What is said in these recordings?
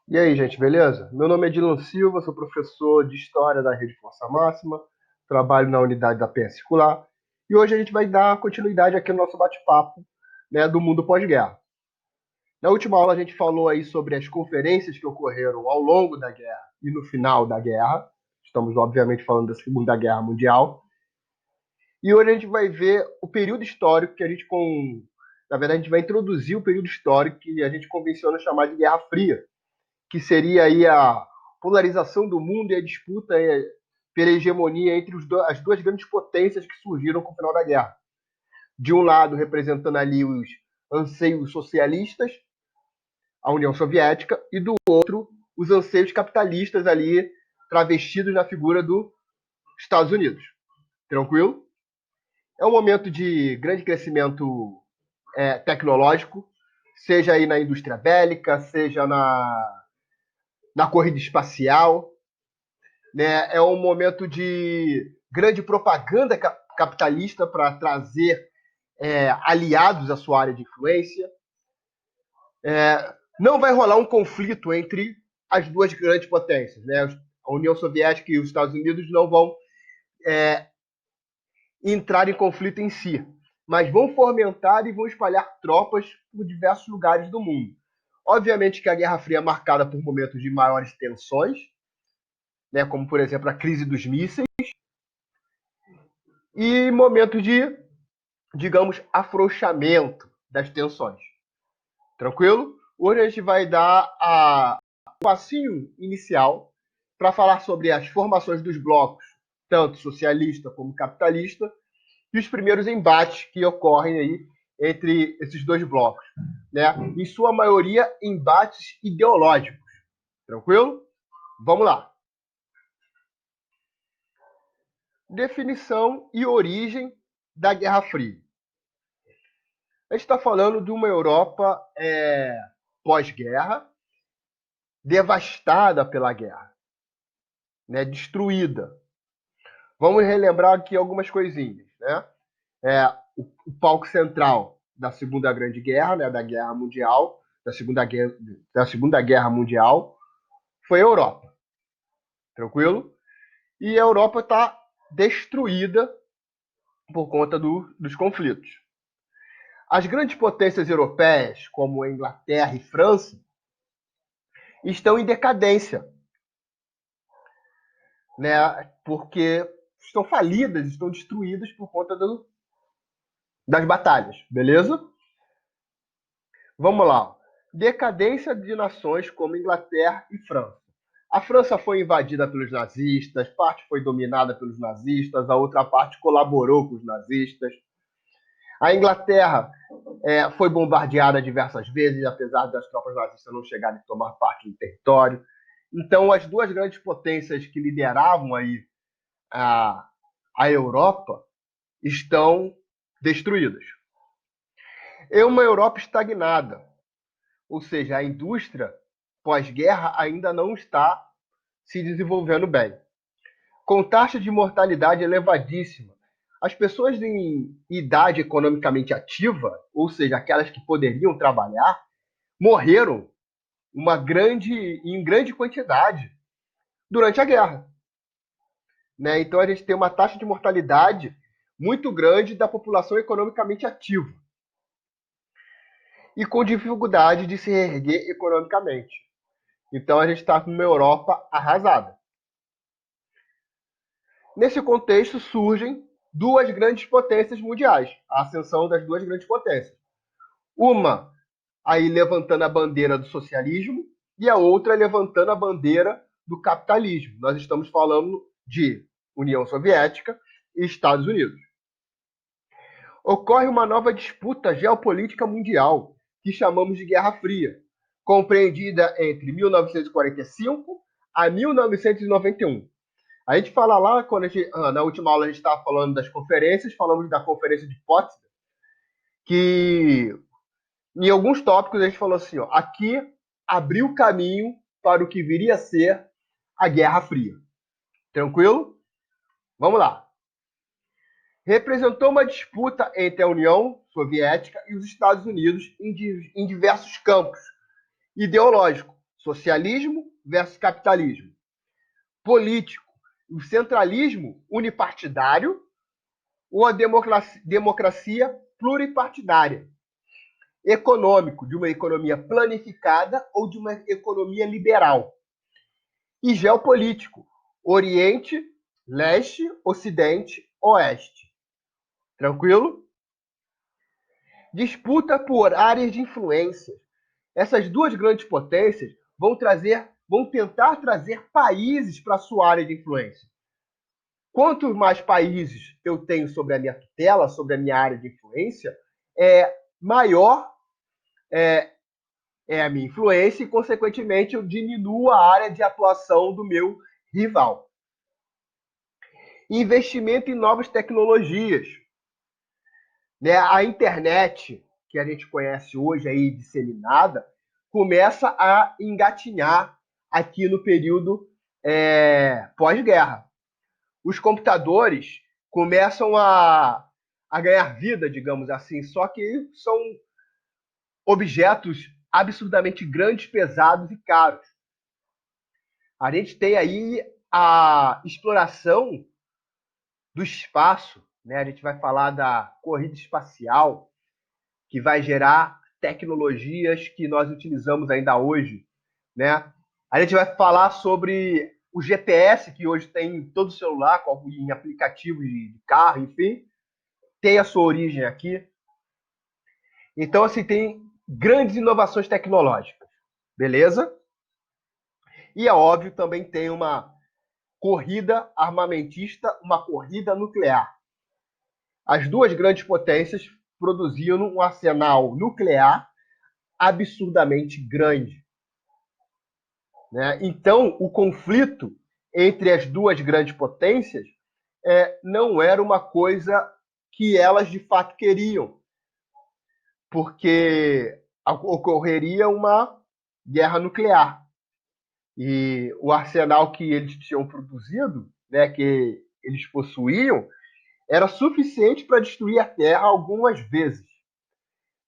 E aí, gente, beleza? Meu nome é Dylan Silva, sou professor de História da Rede Força Máxima, trabalho na unidade da Penha Circular, e hoje a gente vai dar continuidade aqui no nosso bate-papo, né, do mundo pós-guerra. Na última aula a gente falou aí sobre as conferências que ocorreram ao longo da guerra e no final da guerra. Estamos, obviamente, falando da Segunda Guerra Mundial. E hoje a gente vai ver o período histórico que a gente, na verdade, a gente vai introduzir o período histórico que a gente convenciona chamar de Guerra Fria, que seria aí a polarização do mundo e a disputa pela hegemonia entre as duas grandes potências que surgiram com o final da guerra. De um lado, representando ali os anseios socialistas, a União Soviética, e do outro, os anseios capitalistas ali, travestidos na figura dos Estados Unidos. Tranquilo? É um momento de grande crescimento tecnológico, seja aí na indústria bélica, seja na corrida espacial, né? É um momento de grande propaganda capitalista para trazer aliados à sua área de influência. Não vai rolar um conflito entre as duas grandes potências, né? A União Soviética e os Estados Unidos não vão entrar em conflito em si, mas vão fomentar e vão espalhar tropas por diversos lugares do mundo. Obviamente que a Guerra Fria é marcada por momentos de maiores tensões, né, como por exemplo a crise dos mísseis, e momentos de, digamos, afrouxamento das tensões. Tranquilo? Hoje a gente vai dar um passinho inicial para falar sobre as formações dos blocos, tanto socialista como capitalista, e os primeiros embates que ocorrem aí entre esses dois blocos. Né? Em sua maioria, embates ideológicos. Tranquilo? Vamos lá. Definição e origem da Guerra Fria. A gente está falando de uma Europa pós-guerra, devastada pela guerra, né? Destruída. Vamos relembrar aqui algumas coisinhas. Né? O palco central da Segunda Grande Guerra, né? Da Guerra Mundial, da Segunda Guerra Mundial, foi a Europa. Tranquilo? E a Europa está destruída por conta dos conflitos. As grandes potências europeias, como a Inglaterra e França, estão em decadência, né? Porque estão falidas, estão destruídas por conta das batalhas, beleza? Vamos lá. Decadência de nações como Inglaterra e França. A França foi invadida pelos nazistas, parte foi dominada pelos nazistas, a outra parte colaborou com os nazistas. A Inglaterra foi bombardeada diversas vezes, apesar das tropas nazistas não chegarem a tomar parte do território. Então, as duas grandes potências que lideravam aí a, a Europa estão destruídas. É uma Europa estagnada, ou seja, a indústria pós-guerra ainda não está se desenvolvendo bem. Com taxa de mortalidade elevadíssima. As pessoas em idade economicamente ativa, ou seja, aquelas que poderiam trabalhar, morreram em grande quantidade durante a guerra. Né? Então a gente tem uma taxa de mortalidade muito grande da população economicamente ativa e com dificuldade de se reerguer economicamente. Então a gente está numa Europa arrasada. Nesse contexto surgem duas grandes potências mundiais, a ascensão das duas grandes potências. Uma aí levantando a bandeira do socialismo e a outra levantando a bandeira do capitalismo. Nós estamos falando de União Soviética e Estados Unidos. Ocorre uma nova disputa geopolítica mundial, que chamamos de Guerra Fria, compreendida entre 1945 a 1991. A gente fala lá, na última aula a gente estava falando das conferências, falamos da conferência de Potsdam, que em alguns tópicos a gente falou assim, ó, aqui abriu caminho para o que viria a ser a Guerra Fria. Tranquilo? Vamos lá. Representou uma disputa entre a União Soviética e os Estados Unidos em diversos campos ideológicos, Socialismo versus capitalismo. Político, o centralismo unipartidário ou a democracia pluripartidária. Econômico, de uma economia planificada ou de uma economia liberal. E geopolítico, Oriente, Leste, Ocidente, Oeste. Tranquilo? Disputa por áreas de influência. Essas duas grandes potências vão tentar trazer países para a sua área de influência. Quanto mais países eu tenho sobre a minha tutela, sobre a minha área de influência, maior é a minha influência e, consequentemente, eu diminuo a área de atuação do meu rival. Investimento em novas tecnologias. Né? A internet, que a gente conhece hoje aí disseminada, começa a engatinhar aqui no período pós-guerra. Os computadores começam a ganhar vida, digamos assim, só que são objetos absurdamente grandes, pesados e caros. A gente tem aí a exploração do espaço, né? A gente vai falar da corrida espacial, que vai gerar tecnologias que nós utilizamos ainda hoje, né? A gente vai falar sobre o GPS, que hoje tem em todo celular, em aplicativos de carro, enfim, tem a sua origem aqui. Então, assim, tem grandes inovações tecnológicas, beleza? E é óbvio, também tem uma corrida armamentista, uma corrida nuclear. As duas grandes potências produziam um arsenal nuclear absurdamente grande. Né? Então, o conflito entre as duas grandes potências não era uma coisa que elas de fato queriam, porque ocorreria uma guerra nuclear. E o arsenal que eles tinham produzido, né, que eles possuíam, era suficiente para destruir a Terra algumas vezes.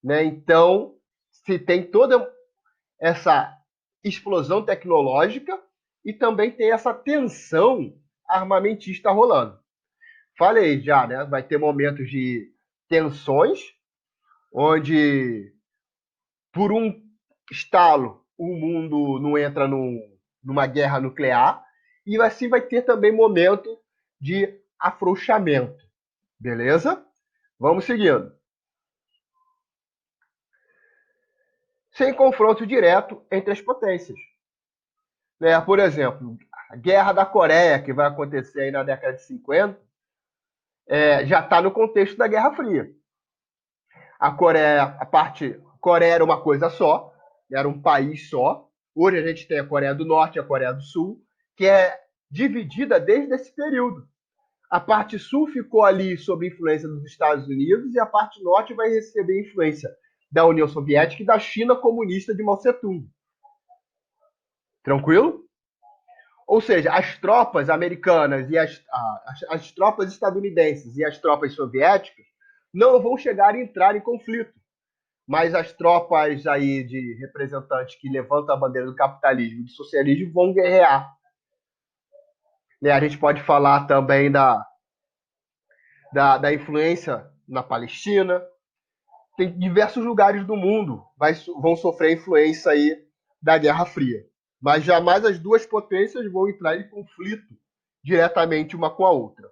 Né? Então, se tem toda essa explosão tecnológica e também tem essa tensão armamentista rolando. Falei já, né? Vai ter momentos de tensões, onde por um estalo o mundo não entra numa guerra nuclear, e assim vai ter também momento de afrouxamento. Beleza? Vamos seguindo. Sem confronto direto entre as potências. Né? Por exemplo, a Guerra da Coreia, que vai acontecer aí na década de 50, já está no contexto da Guerra Fria. Coreia era uma coisa só, era um país só. Hoje a gente tem a Coreia do Norte e a Coreia do Sul, que é dividida desde esse período. A parte sul ficou ali sob influência dos Estados Unidos e a parte norte vai receber influência da União Soviética e da China comunista de Mao Tse-tung. Tranquilo? Ou seja, as tropas americanas e as tropas estadunidenses e as tropas soviéticas não vão chegar a entrar em conflito. Mas as tropas aí de representantes que levantam a bandeira do capitalismo e do socialismo vão guerrear. Né? A gente pode falar também da influência na Palestina. Tem diversos lugares do mundo vão sofrer influência aí da Guerra Fria. Mas jamais as duas potências vão entrar em conflito diretamente uma com a outra.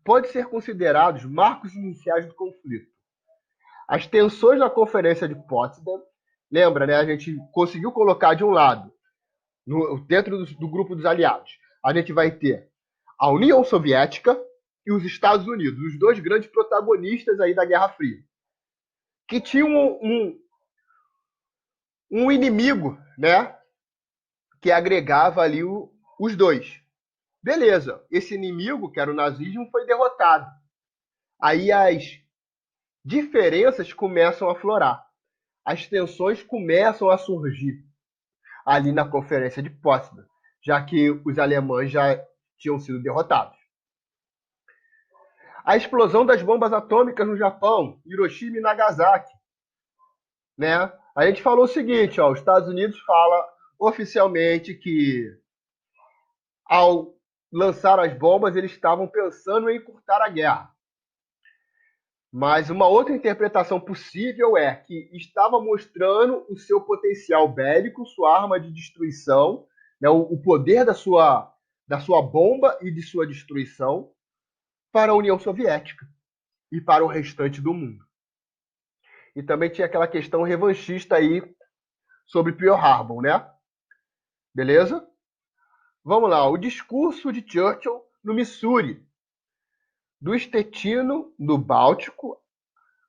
Pode ser considerados marcos iniciais do conflito. As tensões na Conferência de Potsdam, lembra, né? A gente conseguiu colocar de um lado, dentro do grupo dos aliados, a gente vai ter a União Soviética e os Estados Unidos, os dois grandes protagonistas aí da Guerra Fria, que tinham um inimigo, né? Que agregava ali os dois. Beleza, esse inimigo, que era o nazismo, foi derrotado. Aí as diferenças começam a florar. As tensões começam a surgir ali na Conferência de Potsdam, já que os alemães já tinham sido derrotados. A explosão das bombas atômicas no Japão, Hiroshima e Nagasaki, né? A gente falou o seguinte, ó, os Estados Unidos fala oficialmente que ao lançar as bombas eles estavam pensando em encurtar a guerra. Mas uma outra interpretação possível é que estava mostrando o seu potencial bélico, sua arma de destruição, né, o poder da sua bomba e de sua destruição para a União Soviética e para o restante do mundo. E também tinha aquela questão revanchista aí sobre Pearl Harbor, né? Beleza? Vamos lá, o discurso de Churchill no Missouri, do Estetino, no Báltico,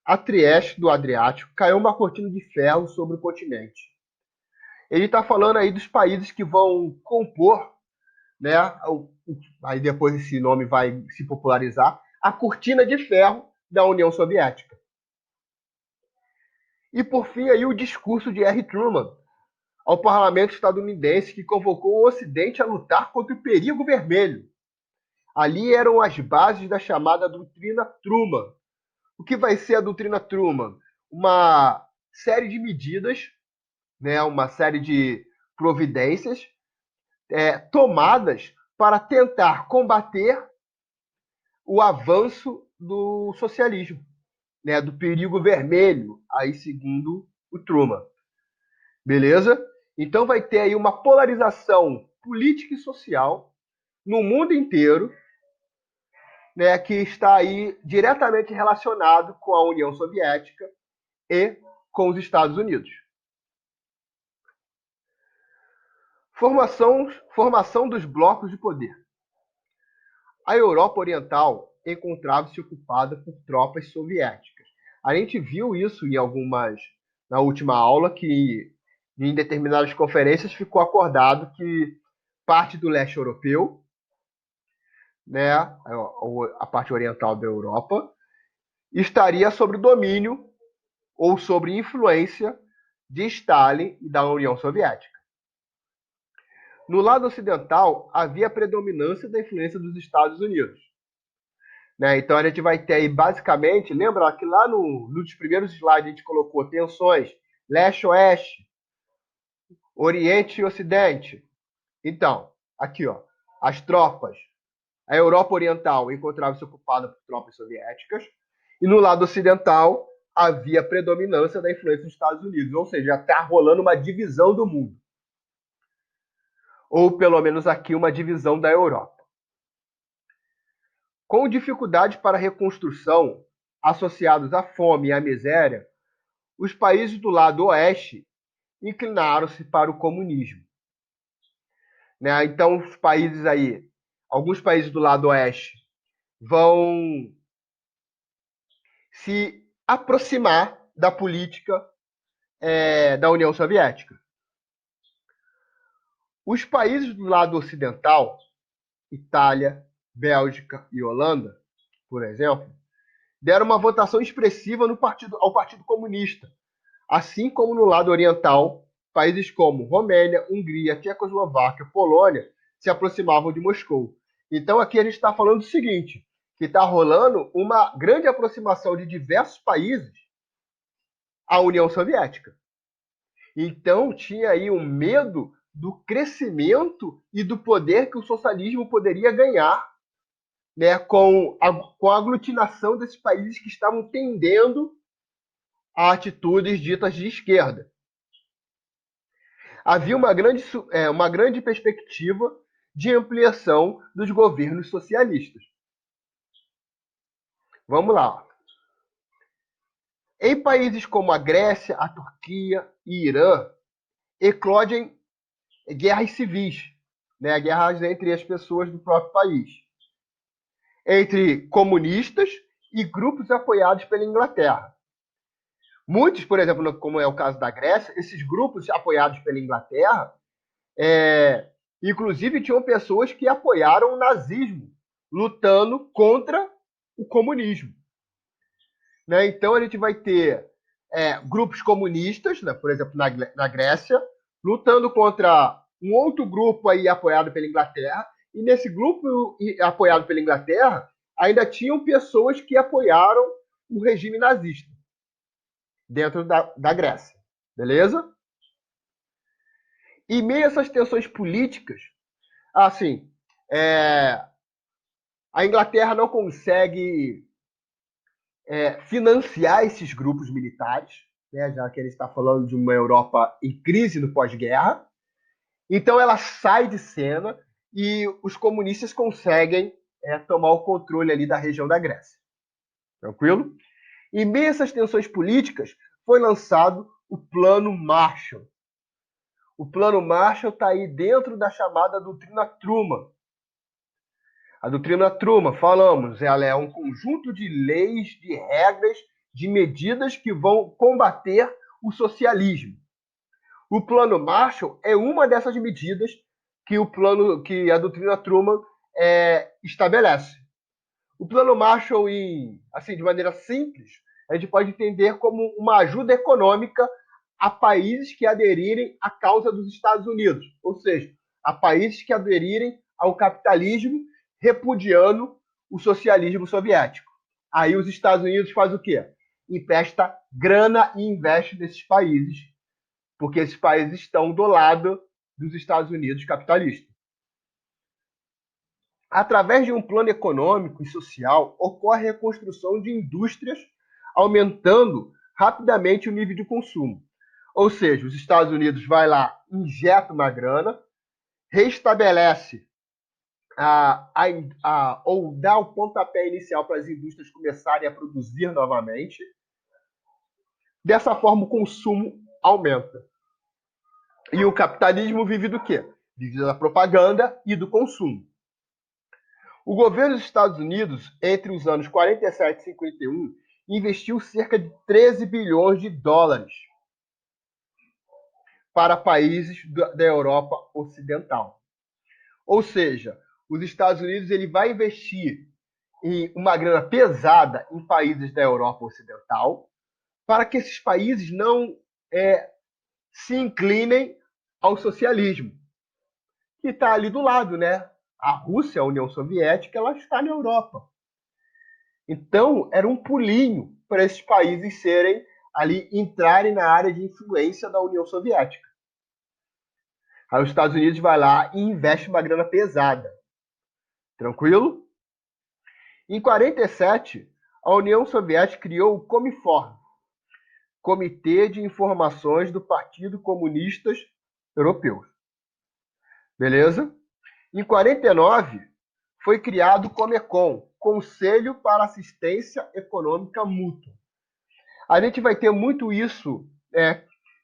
a Trieste, do Adriático, caiu uma cortina de ferro sobre o continente. Ele está falando aí dos países que vão compor, né? Aí depois esse nome vai se popularizar, a cortina de ferro da União Soviética. E por fim aí o discurso de Harry Truman ao parlamento estadunidense que convocou o Ocidente a lutar contra o perigo vermelho. Ali eram as bases da chamada doutrina Truman. O que vai ser a doutrina Truman? Uma série de medidas, né, uma série de providências tomadas para tentar combater o avanço do socialismo, né, do perigo vermelho, aí segundo o Truman. Beleza? Então vai ter aí uma polarização política e social no mundo inteiro, né, que está aí diretamente relacionado com a União Soviética e com os Estados Unidos. Formação dos blocos de poder. A Europa Oriental encontrava-se ocupada por tropas soviéticas. A gente viu isso na última aula, que em determinadas conferências ficou acordado que parte do leste europeu, né, a parte oriental da Europa, estaria sob o domínio ou sob influência de Stalin e da União Soviética. No lado ocidental, havia a predominância da influência dos Estados Unidos. Né? Então a gente vai ter aí basicamente, lembra que lá nos primeiros slides a gente colocou tensões leste-oeste, oriente e ocidente. Então, aqui ó, as tropas, a Europa Oriental encontrava-se ocupada por tropas soviéticas e no lado ocidental havia predominância da influência dos Estados Unidos, ou seja, está rolando uma divisão do mundo. Ou pelo menos aqui uma divisão da Europa. Com dificuldades para a reconstrução associados à fome e à miséria, os países do lado oeste inclinaram-se para o comunismo. Né? Então, alguns países do lado oeste vão se aproximar da política da União Soviética. Os países do lado ocidental, Itália, Bélgica e Holanda, por exemplo, deram uma votação expressiva ao Partido Comunista, assim como no lado oriental, países como Romênia, Hungria, Tchecoslováquia, Polônia se aproximavam de Moscou. Então aqui a gente está falando do seguinte, que está rolando uma grande aproximação de diversos países à União Soviética. Então tinha aí um medo do crescimento e do poder que o socialismo poderia ganhar, né, com a aglutinação desses países que estavam tendendo a atitudes ditas de esquerda. Havia uma grande perspectiva de ampliação dos governos socialistas. Vamos lá. Em países como a Grécia, a Turquia e Irã, eclodem guerras civis, né, guerras entre as pessoas do próprio país, entre comunistas e grupos apoiados pela Inglaterra. Muitos, por exemplo, como é o caso da Grécia, esses grupos apoiados pela Inglaterra, inclusive tinham pessoas que apoiaram o nazismo, lutando contra o comunismo. Né? Então a gente vai ter grupos comunistas, né, por exemplo, na Grécia, lutando contra um outro grupo aí apoiado pela Inglaterra, e nesse grupo apoiado pela Inglaterra, ainda tinham pessoas que apoiaram o regime nazista dentro da Grécia. Beleza? E meio a essas tensões políticas, assim, a Inglaterra não consegue financiar esses grupos militares, né, já que ele está falando de uma Europa em crise no pós-guerra. Então ela sai de cena e os comunistas conseguem tomar o controle ali da região da Grécia. Tranquilo? Em meio a essas tensões políticas, foi lançado o Plano Marshall. O Plano Marshall está aí dentro da chamada doutrina Truman. A doutrina Truman, falamos, ela é um conjunto de leis, de regras, de medidas que vão combater o socialismo. O Plano Marshall é uma dessas medidas que a doutrina Truman estabelece. O Plano Marshall, assim, de maneira simples, a gente pode entender como uma ajuda econômica a países que aderirem à causa dos Estados Unidos, ou seja, a países que aderirem ao capitalismo, repudiando o socialismo soviético. Aí os Estados Unidos faz o quê? Empresta grana e investe nesses países, porque esses países estão do lado dos Estados Unidos capitalistas. Através de um plano econômico e social, ocorre a reconstrução de indústrias, aumentando rapidamente o nível de consumo. Ou seja, os Estados Unidos vai lá, injeta uma grana, restabelece ou dá o pontapé inicial para as indústrias começarem a produzir novamente. Dessa forma, o consumo aumenta. E o capitalismo vive do quê? Vive da propaganda e do consumo. O governo dos Estados Unidos, entre os anos 47 e 51, investiu cerca de 13 bilhões de dólares para países da Europa Ocidental. Ou seja, os Estados Unidos ele vai investir em uma grana pesada em países da Europa Ocidental para que esses países não se inclinem ao socialismo, que está ali do lado, né? A Rússia, a União Soviética, ela está na Europa. Então, era um pulinho para esses países entrarem na área de influência da União Soviética. Aí os Estados Unidos vai lá e investe uma grana pesada. Tranquilo? Em 47, a União Soviética criou o Comiform, Comitê de Informações do Partido Comunistas Europeus. Beleza? Em 49, foi criado o Comecon, Conselho para Assistência Econômica Mútua. A gente vai ter muito isso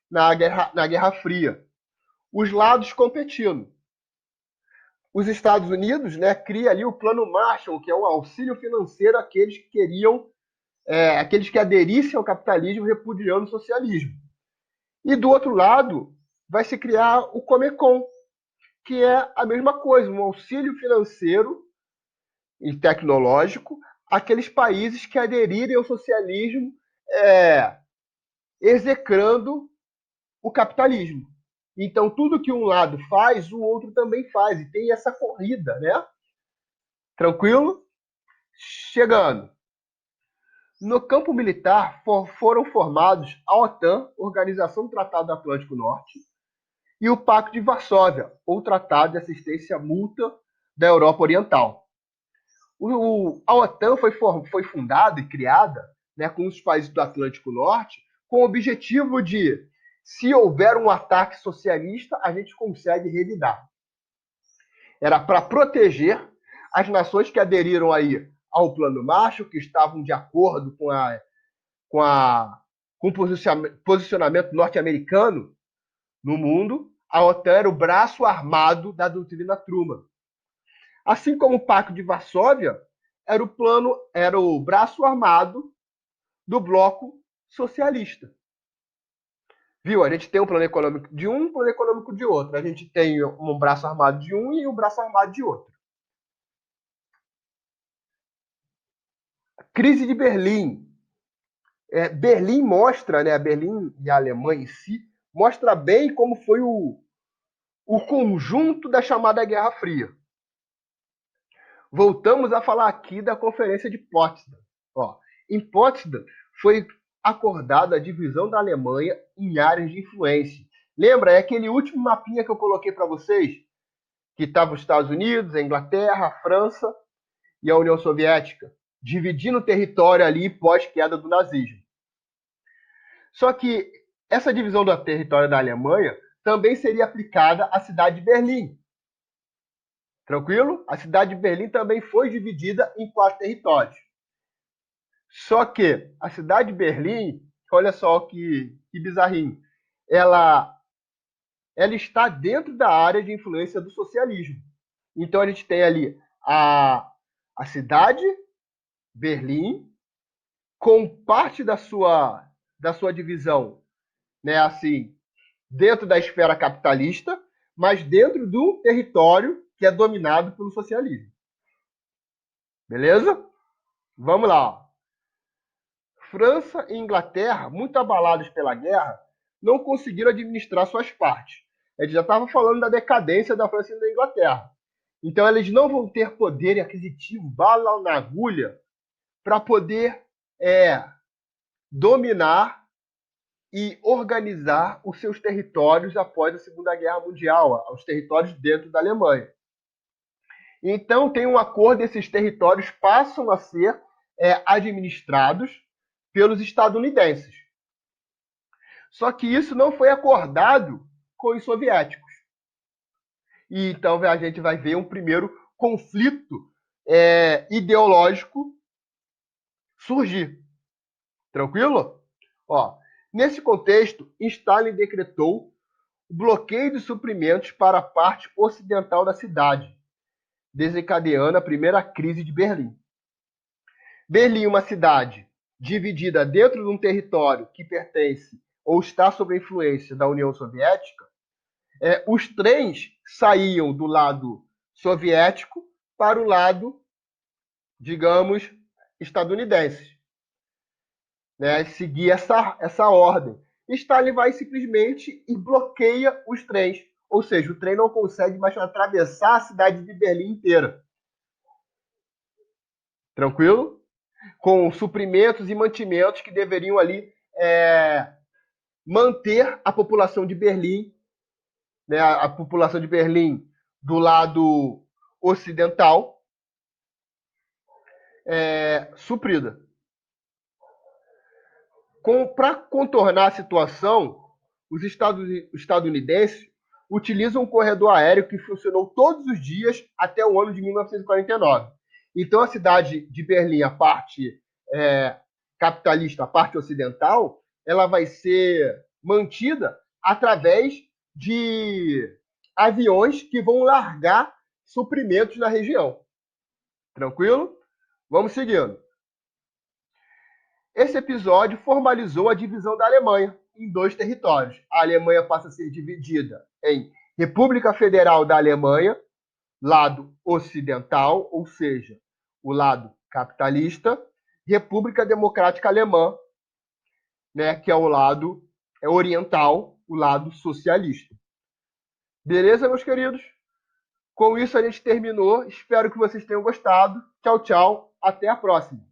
na Guerra Fria. Os lados competindo. Os Estados Unidos cria ali o Plano Marshall, que é um auxílio financeiro àqueles que queriam, aqueles que aderissem ao capitalismo repudiando o socialismo. E do outro lado, vai se criar o Comecon, que é a mesma coisa, um auxílio financeiro e tecnológico àqueles países que aderirem ao socialismo, execrando o capitalismo. Então, tudo que um lado faz, o outro também faz. E tem essa corrida, né? Tranquilo? Chegando. No campo militar, foram formados a OTAN, Organização do Tratado do Atlântico Norte, e o Pacto de Varsóvia, ou Tratado de Assistência Mútua da Europa Oriental. A OTAN foi fundada e criada com os países do Atlântico Norte com o objetivo de, se houver um ataque socialista, a gente consegue revidar. Era para proteger as nações que aderiram aí ao Plano Marshall, que estavam de acordo com o posicionamento norte-americano no mundo. A OTAN era o braço armado da doutrina Truman. Assim como o Pacto de Varsóvia era o braço armado do bloco socialista. Viu? A gente tem um plano econômico de um, um plano econômico de outro. A gente tem um braço armado de um e um braço armado de outro. Crise de Berlim. Berlim mostra, Berlim e a Alemanha em si, mostra bem como foi o conjunto da chamada Guerra Fria. Voltamos a falar aqui da Conferência de Potsdam. Em Potsdam foi acordado a divisão da Alemanha em áreas de influência. Lembra? É aquele último mapinha que eu coloquei para vocês, que estava os Estados Unidos, a Inglaterra, a França e a União Soviética, dividindo o território ali pós-queda do nazismo. Só que essa divisão do território da Alemanha também seria aplicada à cidade de Berlim. Tranquilo? A cidade de Berlim também foi dividida em 4 territórios. Só que a cidade de Berlim, olha só que bizarrinho, ela está dentro da área de influência do socialismo. Então a gente tem ali a cidade, Berlim, com parte da sua divisão, né, assim, dentro da esfera capitalista, mas dentro do território que é dominado pelo socialismo. Beleza? Vamos lá. França e Inglaterra, muito abalados pela guerra, não conseguiram administrar suas partes. A gente já estava falando da decadência da França e da Inglaterra. Então, eles não vão ter poder aquisitivo, bala na agulha, para poder dominar e organizar os seus territórios após a Segunda Guerra Mundial, os territórios dentro da Alemanha. Então, tem um acordo, esses territórios passam a ser administrados pelos estadunidenses. Só que isso não foi acordado com os soviéticos. E então a gente vai ver um primeiro conflito ideológico surgir. Tranquilo? Ó, nesse contexto, Stalin decretou o bloqueio de suprimentos para a parte ocidental da cidade, desencadeando a primeira crise de Berlim. Berlim, uma cidade dividida dentro de um território que pertence ou está sob a influência da União Soviética, os trens saíam do lado soviético para o lado, digamos, estadunidense. Né? Seguir essa ordem. Stalin vai simplesmente e bloqueia os trens. Ou seja, o trem não consegue mais atravessar a cidade de Berlim inteira. Tranquilo? Com suprimentos e mantimentos que deveriam ali manter a população de Berlim, né, a população de Berlim do lado ocidental, suprida. Para contornar a situação, os estadunidenses utilizam um corredor aéreo que funcionou todos os dias até o ano de 1949. Então, a cidade de Berlim, a parte capitalista, a parte ocidental, ela vai ser mantida através de aviões que vão largar suprimentos na região. Tranquilo? Vamos seguindo. Esse episódio formalizou a divisão da Alemanha em 2 territórios. A Alemanha passa a ser dividida em República Federal da Alemanha, lado ocidental, ou seja, o lado capitalista, República Democrática Alemã, né, que é o lado oriental, o lado socialista. Beleza, meus queridos? Com isso a gente terminou. Espero que vocês tenham gostado. Tchau, tchau. Até a próxima.